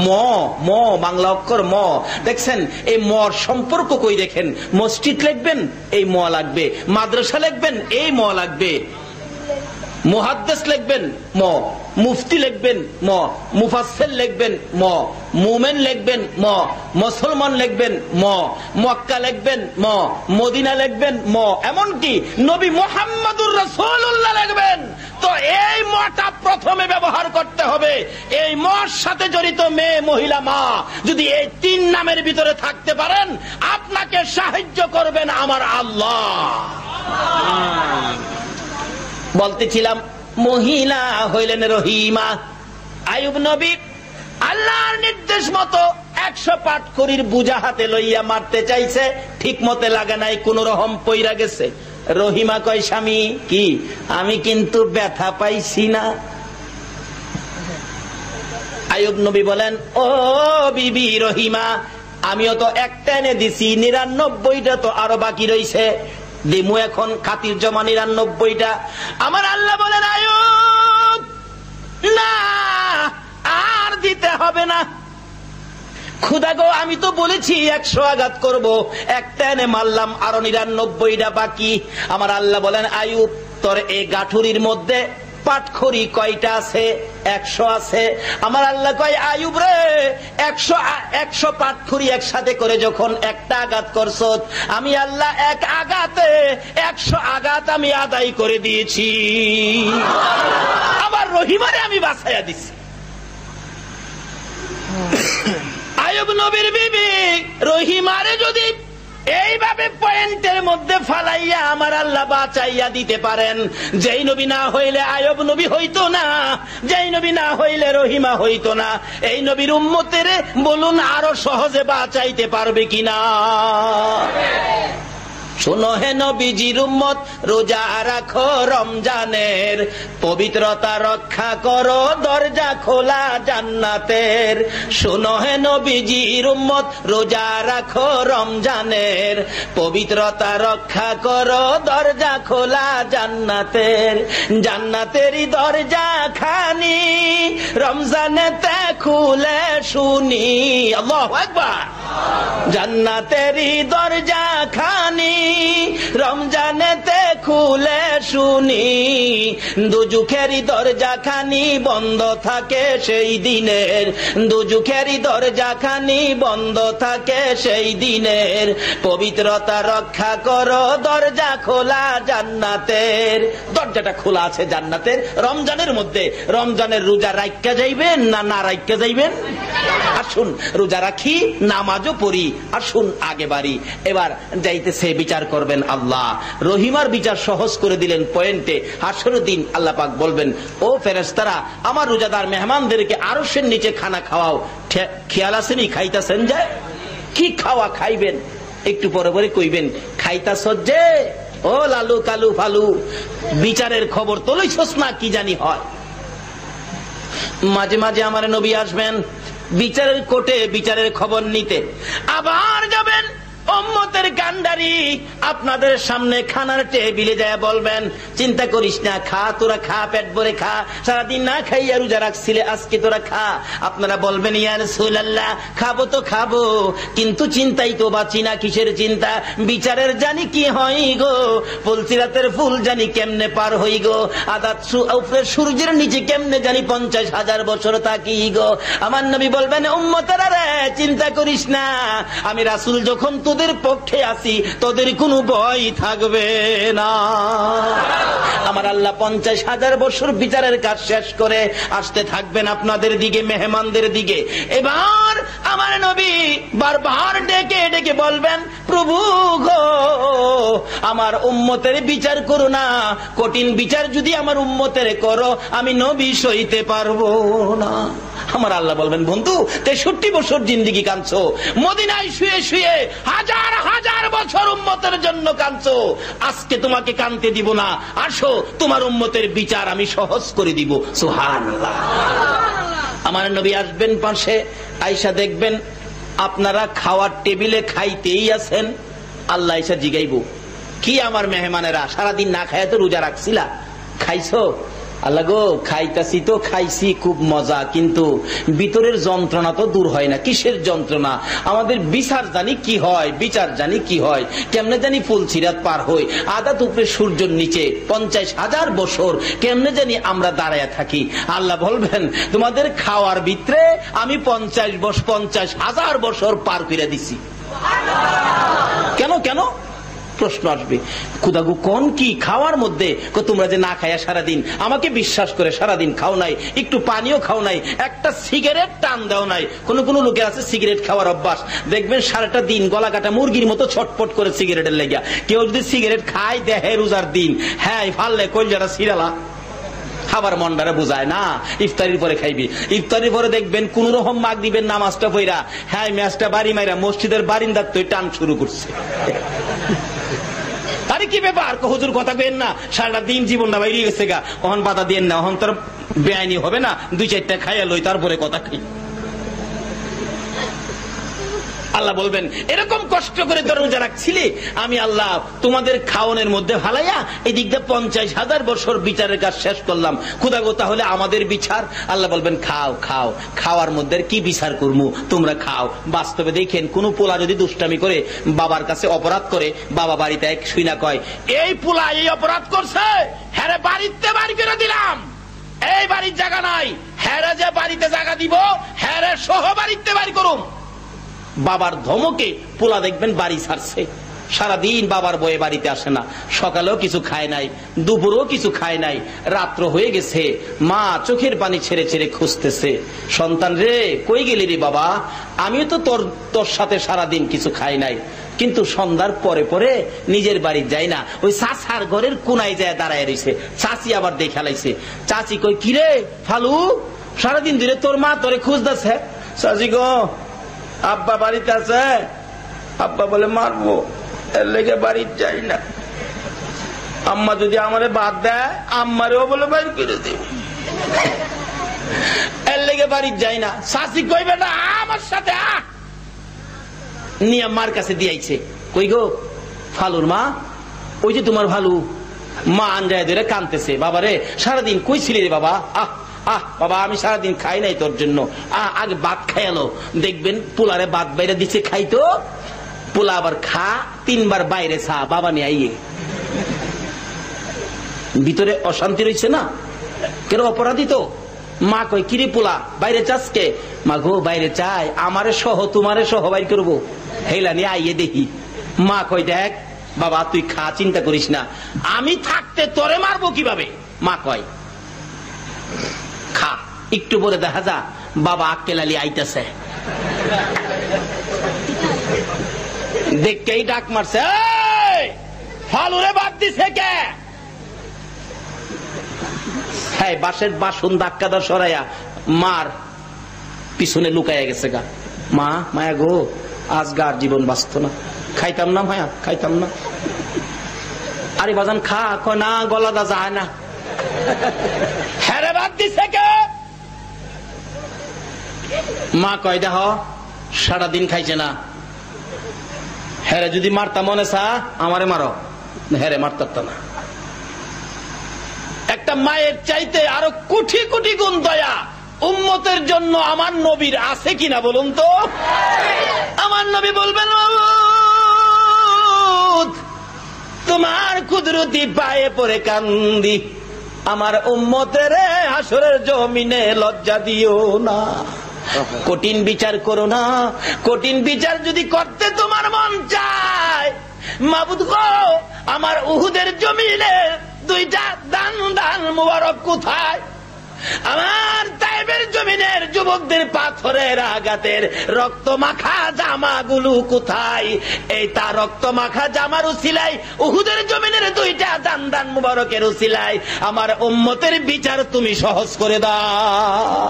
ম। ম, বাংলা অক্ষর ম। দেখছেন এই মর সম্পর্ক কই দেখেন? মসজিদ লিখবেন, এই ম লাগবে। মাদ্রাসা লিখবেন, এই ম লাগবে। মুহাদ্দিস লিখবেন, ম। মুফতি লিখবেন, ম। মুফাসসির লিখবেন, ম। মুমিন লিখবেন, ম। মুসলমান লিখবেন, ম। মক্কা লিখবেন, ম। মদিনা লিখবেন, ম। এমনকি নবী মুহাম্মদুর রাসূলুল্লাহ লিখবেন। তো এই মটা প্রথমে ব্যবহার করতে হবে। এই মর সাথে জড়িত মেয়ে, মহিলা, মা যদি এই তিন নামের ভিতরে থাকতে পারেন, আপনাকে সাহায্য করবেন আমার আল্লাহ। বলতেছিলাম মহিলা হইলেন রহিমা। আইয়ুব নবী আল্লাহর নির্দেশ মতো 100 পাটখড়ির বুঝা হাতে লইয়া মারতে চাইছে, ঠিক মতে লাগে নাই, কোন রকম পইরা গেছে। রহিমা কয়, স্বামী কি আমি কিন্তু ব্যথা পাইছি না। আইয়ুব নবী বলেন, ও বিবি রহিমা, আমিও তো একটা এনে দিছি, 99টা তো আরো বাকি রইছে, দিমু এখন খাতির জমা 99টা। আমার আল্লাহ বলেন, আইয়ুব না, আর দিতে হবে না। খুদা গো আমি তো বলেছি 100 আঘাত করব, একটা এনে মারলাম, আরো 99টা বাকি। আমার আল্লাহ বলেন আইয়ুব তোর এই গাঠুরির মধ্যে পাটখড়ি কয়টা আছে? 100 আছে। আমার আল্লাহ কয় আইয়ুব রে 100 পাটখড়ি একসাথে করে যখন একটা আঘাত করছ, আমি আল্লাহ এক আঘাতে 100 আঘাত আমি আদায় করে দিয়েছি। আবার রহিমারে আমি বাঁচাইয়া দিছি। আইয়ুব নবীর বিবি রহিমারে যদি এইভাবে পয়েন্টের মধ্যে ফালাইয়া আমার আল্লাহ বাঁচাইয়া দিতে পারেন, যেই নবী না হইলে আইয়ুব নবী হইতো না, যেই নবী না হইলে রহিমা হইতো না, এই নবীর উম্মতের বলুন আরো সহজে বাঁচাইতে পারবে কিনা? শোনো হে নবীজির উম্মত, রোজা রাখো রমজানের, পবিত্রতা রক্ষা করো, দরজা খোলা জান্নাতের। শোনো হে নবীজির উম্মত, রোজা রাখো রমজানের, পবিত্রতা রক্ষা করো, দরজা খোলা জান্নাতের। জান্নাতেরই দরজা খানি রমজানেতে খুলে শুনি। আল্লাহু আকবার। জান্নাতেরই দরজা খানি রমজানেতে খুলে শুনি, দুজুখেরই দরজা খানি বন্ধ থাকে সেই দিনের, দুজুখেরই দরজা খানি বন্ধ থাকে সেই দিনের। পবিত্রতা রক্ষা করো, দরজা খোলা জান্নাতের। দরজাটা খোলা আছে জান্নাতের রমজানের মধ্যে। রমজানের রোজা রাইখা যাইবেন না না রাইখা যাইবেন? আসুন রোজা রাখি, নামাজও পড়ি, আসুন আগে বাড়ি। এবার যাইতেছে বিচার করবেন আল্লাহ। রহিমার বিচার সহজ করে দিলেন পয়েন্টে। হাসরের দিন আল্লাহ পাক বলবেন, ও ফেরেশতারা আমার রোজাদার মেহমানদেরকে আরশের নিচে খানা খাওয়াও। খেয়াল আসেনি খাইতাছেন? যায় কি খাওয়া খাইবেন একটু পরে পরে কইবেন। খাইতাছ যে ও লালু কালু ফালু, বিচারের খবর তো লইছস না কি জানি হয়। মাঝে মাঝে আমার নবী আসবেন বিচারের কোর্টে বিচারের খবর নিতে, আবার যাবেন উম্মতের কান্ডারি আপনাদের সামনে খানার টেবিলে যায় বলবেন, চিন্তা করিস না, খা তোরা খা, পেট ভরে খা, সারাদিন না খাইয়া রোজা রাখছিলে, আজকে তোরা খা। আপনারা বলবেন ইয়া রাসূলুল্লাহ খাবো তো খাবো, কিন্তু চিন্তাই তো বাঁচি না। কিসের চিন্তা? বিচারের জানি কি হয় গো, ফুলসিরাতের ফুল জানি কেমনে পার হই গো, আদাত সূর্যের নিচে কেমনে জানি 50,000 বছর থাকি গো। আমার নবী বলবেন উম্মতেরা রে চিন্তা করিস না, আমি রাসূল যখন তোদের পক্ষে আছি তোদের কোনো ভয় থাকবে না। আমার আল্লাহ 50,000 বছর বিচারের কাজ শেষ করে আসতে থাকবেন আপনাদের দিকে, মেহমানদের দিকে। এবার আমার নবী বারবার ডেকে ডেকে বলবেন, প্রভু গো আমার উম্মতের বিচার করো না, কঠিন বিচার যদি আমার উম্মতের করো আমি নবী সইতে পারবো না। আমার আল্লাহ বলবেন, বন্ধু 63 বছর জিন্দেগি কাঁদছো, মদিনায় শুয়ে শুয়ে হাজার হাজার বছর উম্মতের জন্য কাঁদছো, আজকে তোমাকে কাঁদতে দিব না, আসো তোমার উম্মতের বিচার আমি সহজ করে দিব। সুবহানাল্লাহ। আমার নবী আসবেন পাশে, আয়েশা দেখবেন আপনারা খাওয়ার টেবিলে খাইতেই আছেন, আল্লাহ এসে জিগাইব, কি আমার মেহমানেরা সারাদিন না খাইয়া তো রোজা রাখছিলা, খাইছো? আল্লাহ গো খাইতাছি তো খাইছি, খুব মজা, কিন্তু ভিতরের যন্ত্রণা তো দূর হয় না। কিসের যন্ত্রণা? আমাদের বিচার জানি কি হয়, বিচার জানি কি হয়, কেমনে জানি ফুলসিরাত পার হই, আদাত উপরে সূর্যের নিচে 50,000 বছর কেমনে জানি আমরা দাঁড়ায় থাকি। আল্লাহ বলবেন তোমাদের খাওয়ার ভিতরে আমি 50,000 বছর পার করে দিছি। কেন কেন প্রশ্ন আসবে, খুদাগু কোন কি খাওয়ার মধ্যে? তোমরা যে না খাইয়া সারাদিন, আমাকে বিশ্বাস করে সারাদিন খাও নাই, একটু পানিও খাও নাই, একটা সিগারেট টান দাও নাই। কোন কোন লোকের আছে সিগারেট খাওয়ার অভ্যাস, দেখবেন সারাটা দিন গলা কাটা মুরগির মতো ছটপট করে সিগারেটের লেগা। কেউ যদি সিগারেট খায় দেহে রোজার দিন, হ্যাঁ ফাললে কলজাটা সিরালা খাবার মন্ডারে বুঝায় না, ইফতারির পরে খাইবি। ইফতারির পরে দেখবেন কোন রকম মাগ দিবেন নামাজটা পইরা, হ্যাঁ ম্যাচটা বাড়ি মাইরা মসজিদের বারিন্দার তো টান শুরু করছে। আরে কি ব্যাপার, হুজুর কথা কেন না, সারাটা দিন জীবন না বাইরে গেছে গা, অহন বাধা দিয়ে না, অহন তোর বেআইনি হবে না, 2-4টা খাইয়া লই তারপরে কথা খাই। আল্লাহ বলবেন এরকম কষ্ট করে তোর রোজা রাখছিলে, আমি আল্লাহ তোমাদের খাওয়ানোর মধ্যে ভালাইয়া এই দিক দিয়ে 50,000 বছর বিচারের কাজ শেষ করলাম। খুদা গো তাহলে আমাদের বিচার? আল্লাহ বলবেন খাও খাও, খাওয়ার মধ্যে কি বিচার করবো, তোমরা খাও। বাস্তবে দেখেন কোন পোলা যদি দুষ্টামি করে বাবার কাছে অপরাধ করে, বাবা বাড়িতে এক শুইনা কয় এই পোলা এই অপরাধ করছে, হ্যাঁ বাড়িতে বাড়ি করে দিলাম, এই বাড়ির জায়গা নাই, হ্যাঁ যে বাড়িতে জায়গা দিব, হ্যাঁ সহ বাড়িতে বাড়ি করুম। বাবার ধমকে পোলা দেখবেন বাড়ি ছাড়ছে, সারাদিন বাবার বয়ে বাড়িতে আসে না, সকালেও কিছু খায় নাই, দুপুরেও কিছু খায় নাই, রাত্র হয়ে গেছে, মা চোখের পানি ছেড়ে ছেড়ে খুঁজতেছে, সন্তান রে কই গেলি রে বাবা, আমিও তো তোর সাথে সারাদিন কিছু খাই নাই, কিন্তু সন্ধ্যার পরে পরে নিজের বাড়ি যাই না, ওই চাচার ঘরের কোনায় যায় দাঁড়ায় রয়েছে। চাচি আবার দেখা লাইছে, চাচি কই কিরে ফালু, সারাদিন ধরে তোর মা তোরে খুঁজতেছে। চাচি গো আব্বা বাড়িতে আছে, আব্বা বলে মারবো, এর লেগে বাড়ি যাই না। আম্মা যদি আমারে বাদ দেয়, আম্মারেও বলে বাড়ি করে দিব, এর লেগে বাড়ি যাই না। চাচি কই বেটা আমার সাথে নিয়ে মার কাছে দিয়েছে। কই গো ফালুর মা, ওই যে তোমার ভালু। মা আঞ্জায় ধরে কাঁদতেছে, বাবারে সারাদিন কই ছিলি রে বাবা, আহ আহ বাবা আমি সারাদিন খাই নাই তোর জন্য, আগে ভাত খাইলো। দেখবেন পোলারে ভাত বাইরে দিচ্ছে খাইতো, পোলা আবার খা 3 বার বাইরে ছা, বাবা নিয়ে আইয়ে। ভিতরে অশান্তি রয়েছে না, কেন অপরাধী তো। মা কই কিরে পোলা বাইরে চাসকে, মা গো বাইরে চাই, আমারে সহ তোমারে সহ বাইর করবো, হেলা নিয়ে আইয়ে দেখি। মা কই দেখ বাবা তুই খা, চিন্তা করিস না, আমি থাকতে তোরে মারবো কিভাবে। মা কয় খা, একটু পরে দেখা যা বাবা আক্কেলালি আইতেছে, দেখকেই ডাক মারছে, ফালুরে বাদ দিছে কে। হ্যাঁ বাসের বাসন ধাক্কা দা সরাইয়া মার পিছনে লুকাইয়া গেছে গা। মা মায়া গো আজ গার জীবন বাঁচত না, খাইতাম না মায়া, খাইতাম না। আরে বাজান খা, কয় না গলা দা যায় না। হ্যাঁ রে বাদ দিছে কে। মা কয় দেখ সারাদিন খাইছে না, হ্যাঁ যদি মারতা মনে চা আমারে মারো, হ্যাঁ মারতাম না। একটা মায়ের চাইতে আরো কোটি কোটি গুণ দয়া উম্মতের জন্য আমার নবীর আছে কিনা বলুন তো। আমার নবী বলবেন তোমার কুদরতি পায়ে পড়ে কান্দি, আমার উম্মতের হাসরের জমিনে লজ্জা দিও না, কঠিন বিচার করো না। কঠিন বিচার যদি করতে তোমার মন চায়, মাবুদ গো আমার উহুদের জমিনে 2টা দান দান মুবারক কোথায়, আমার তাইবের জমিনের যুবকদের পাথরের আঘাতের রক্ত মাখা জামাগুলো কোথায়, এই তার রক্ত মাখা জামার উসিলায় উহুদের জমিনের 2টা দান দান মুবারকের উসিলায় আমার উম্মতের বিচার তুমি সহজ করে দাও।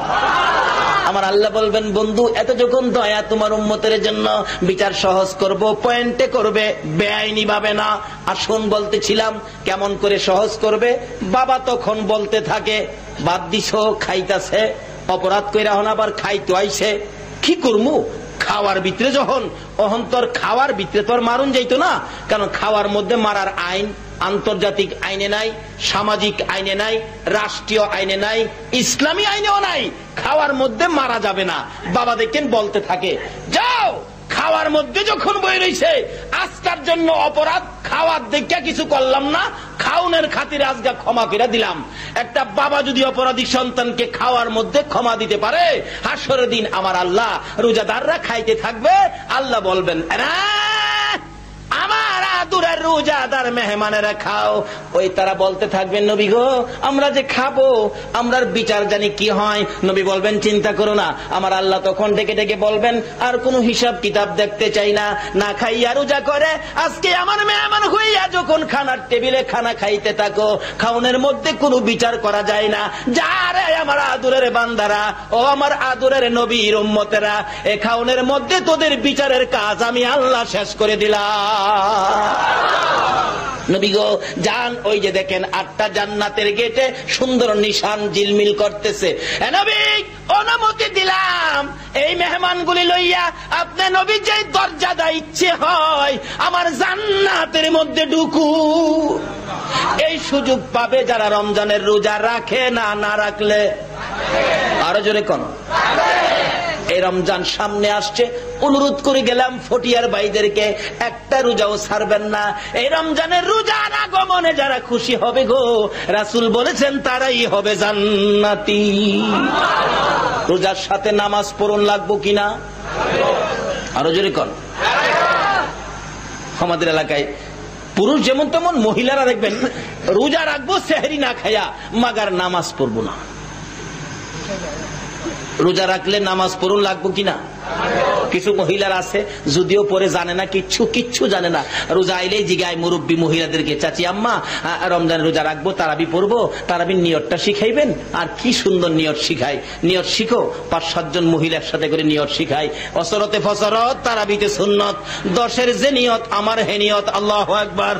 আমার আল্লাহ বলবেন বন্ধু এত যখন দয়া তোমার উম্মতের জন্য, বিচার সহজ করব, পয়েন্টে করবে, বেআইনি ভাবে না। আসুন বলতেছিলাম কেমন করে সহজ করবে। বাবা তখন বলতে থাকে বাদ দিছ খাইতাছে, অপরাধ কইরা হন আবার খাইতো আইছে, কি করমু। খাওয়ার ভিতরে যখন অহন্তর খাওয়ার ভিতরে তো আর মারুন যাইতো না, কারণ খাওয়ার মধ্যে মারার আইন আন্তর্জাতিক আইনে নাই, সামাজিক আইনে নাই, রাষ্ট্রীয় আইনে নাই, ইসলামী আইনেও নাই। খাওয়ার মধ্যে মারা যাবে না। বাবা দেখেন বলতে থাকে যাও, খাওয়ার মধ্যে যখন বই রয়েছে আজকার জন্য অপরাধ, খাওয়ার দেখে কিছু করলাম না, খাওনের খাতিরে আজকে ক্ষমা করে দিলাম। একটা বাবা যদি অপরাধী সন্তানকে খাওয়ার মধ্যে ক্ষমা দিতে পারে, হাসরের দিন আমার আল্লাহ রোজাদাররা খাইতে থাকবে, আল্লাহ বলবেন আমার আদুরের রোজাদার মেহমানেরা খাও। ওই তারা বলতে থাকবেন নবী গো আমরা যে খাবো আমরার বিচার জানি কি হয়। নবী বলবেন চিন্তা করো না। আমার আল্লাহ তখন ডেকে ডেকে বলবেন আর কোনো হিসাব কিতাব দেখতে চাই না, না খাইয়া রোজা করে আজকে আমার মেহমান হইয়া যখন খানার টেবিলে খানা খাইতে থাকো, খাওনের মধ্যে কোনো বিচার করা যায় না। যারে আমার আদুরের বান্দারা, ও আমার আদুরের নবীর উম্মতেরা, এ খাওনের মধ্যে তোদের বিচারের কাজ আমি আল্লাহ শেষ করে দিলাম। নবী গো যান, ওই যে দেখেন 8টা জান্নাতের গেটে সুন্দর নিশান জিলমিল করতেছে। এ নবী অনুমতি দিলাম, এই মেহমানগুলি লইয়া আপনি নবী যে দরজা দা ইচ্ছে হয় আমার জান্নাতের মধ্যে ঢুকু। এই সুযোগ পাবে যারা রমজানের রোজা রাখে না, না রাখলে আরো জোরে কোন। এই রমজান সামনে আসছে, অনুরোধ করে গেলাম ফটিয়ার ভাইদেরকে, একটা রোজাও ছাড়বেন না। এই রমজানের রোজার আগমনে যারা খুশি হবে গো, রাসূল বলেছেন তারাই হবে জান্নাতি। রোজার সাথে নামাজ পড়ুন, লাগবো কিনা আরো জোরে কোন। আমাদের এলাকায় পুরুষ যেমন তেমন মহিলারা দেখবেন রোজা রাখবো সেহরি না খায়া, মাগার নামাজ পড়বো না। রোজা রাখলে নামাজ পড়ুন, লাগবো কিনা। কিছু মহিলার আছে যদিও পরে জানে না, কিচ্ছু জানে না, রোজা আইলেই জিগায় মুরব্বী মহিলাদেরকে, চাচি আম্মা রমজান রোজা রাখবো, তারাবি পড়বো, তারাবির নিয়তটা শিখাইবেন। আর কি সুন্দর নিয়ত শিখায়, নিয়ত শিখো। 5-7 জন মহিলার সাথে করে নিয়ত শিখায়, অসরতে ফসরত, তারাবিতে সুন্নত, 10-এর যে নিয়ত আমার হে নিয়ত, আল্লাহু আকবার।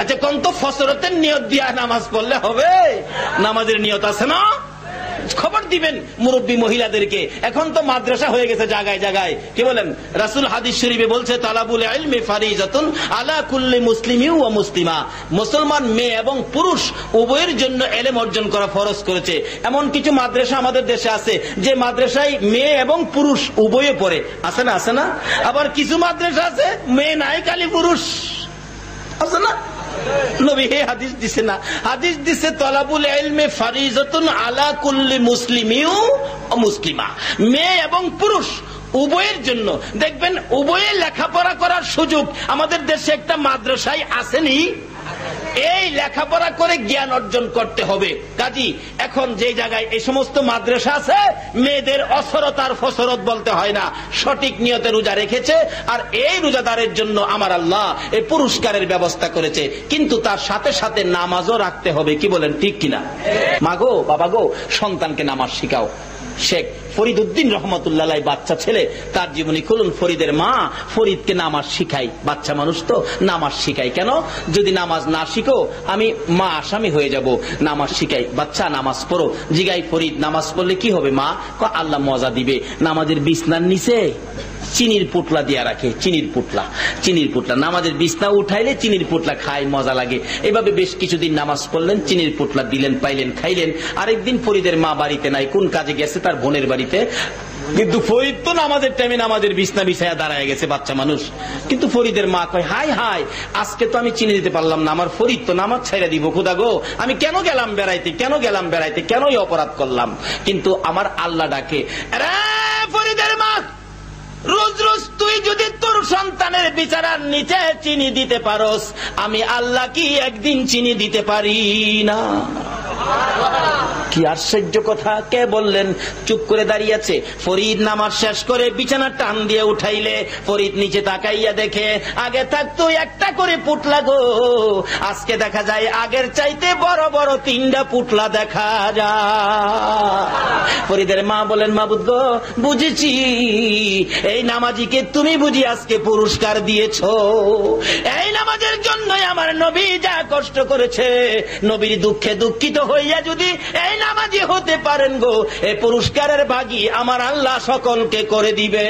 আচ্ছা কোন তো ফসরতের নিয়ত দিয়া নামাজ পড়লে হবে? নামাজের নিয়ত আছে না? খবর দিবেন মুরব্বী মহিলাদেরকে। এখন তো মাদ্রাসা হয়ে গেছে জায়গায় জায়গায়, কি বলেন? রাসূল হাদিস শরীফে বলছে তালাবুল ইলমি ফারিজাতুন আলা কুল্লি মুসলিমিন ওয়া মুসলিমা। মুসলমান মেয়ে এবং পুরুষ উভয়ের জন্য ইলম অর্জন করা ফরজ করেছে। এমন কিছু মাদ্রাসা আমাদের দেশে আছে যে মাদ্রাসায় মেয়ে এবং পুরুষ উভয়ে পড়ে, আছে না? আছে না? আবার কিছু মাদ্রাসা আছে মেয়ে নাই, খালি পুরুষ, আছে না? নবী হে হাদিস দিছে না, হাদিস দিছে তালাবুল ইলমি ফারিজাতুন আলা কুল্লি মুসলিমিন ওয়া মুসলিমা। মেয়ে এবং পুরুষ উভয়ের জন্য, দেখবেন উভয়ে লেখাপড়া করার সুযোগ আমাদের দেশে একটা মাদ্রাসায় আসেনি। এই লেখাপড়া করে জ্ঞান অর্জন করতে হবে। কাজী এখন যে জায়গায় এই সমস্ত মাদ্রাসা আছে, মেয়েদের অসরত আর ফসরত বলতে হয় না, সঠিক নিয়তে রোজা রেখেছে। আর এই রোজাদারের জন্য আমার আল্লাহ এই পুরস্কারের ব্যবস্থা করেছে। কিন্তু তার সাথে সাথে নামাজও রাখতে হবে, কি বলেন, ঠিক কিনা? মাগো বাবাগো, সন্তানকে নামাজ শিখাও। শেখ ফরিদ উদ্দিন রহমতুল্লাহ বাচ্চা ছেলে, তার জীবনী খুলুন। ফরিদের মা ফরিদকে নামাজ শিখাই, বাচ্চা মানুষ তো নামাজ শিখাই। কেন? যদি নামাজ না শিখো আমি মা আসামি হয়ে যাব। নামাজ শিখাই, বাচ্চা নামাজ পড়ো। জিগাই ফরিদ নামাজ পড়লে কি হবে মা? আল্লাহ মজা দিবে। নামাজের বিছনার নিচে চিনির পুটলা দিয়া রাখে, চিনির পুটলা নামাজের বিছনা উঠাইলে চিনির পুটলা খায়, মজা লাগে। এভাবে বেশ কিছুদিন নামাজ পড়লেন, চিনির পুটলা দিলেন, পাইলেন, খাইলেন। আরেকদিন ফরিদের মা বাড়িতে নাই, কোন কাজে গেছে? তার বোনের বাড়িতে। কিন্তু ফরিদ তো নামাজের টাইমে নামাজের বিছনা বিছায়া দাঁড়ায় গেছে, বাচ্চা মানুষ। কিন্তু ফরিদের মা কয়, হাই হাই, আজকে তো আমি চিনি দিতে পারলাম না, আমার ফরিদ তো নামাজ ছাইরা দিব, খোদা গো আমি কেন গেলাম বেড়াইতে, কেনই অপরাধ করলাম? কিন্তু আমার আল্লাহ ডাকে, আরে ফরিদের মা, রোজ রোজ তুই যদি তোর সন্তানের বিছানার নিচে চিনি দিতে পারোস, আমি আল্লাহ কি একদিন চিনি দিতে পারি না? কি আশ্চর্য কথা! কে বললেন? চুপ করে দাঁড়িয়ে আছে। ফরিদ নামাজ শেষ করে বিছানা টান দিয়ে উঠাইলে ফরিদ নিচে তাকাইয়া দেখে আগে থাকতো একটা করে পুটলা গো, আজকে দেখা যায় আগের চাইতে বড় বড় 3টা পুটলা দেখা যায়। ফরিদের মা বলেন, মাবুদ গো বুঝেছি, এই নামাজিকে তুমি বুঝি আজকে পুরস্কার দিয়েছো। এই নামাজের জন্যই আমার নবী যা কষ্ট করেছে, নবীর দুঃখে দুঃখিত হইয়া যদি এই নামাজি হতে পারেন গো, এই পুরস্কারের ভাগী আমার আল্লাহ সকলকে করে দিবে।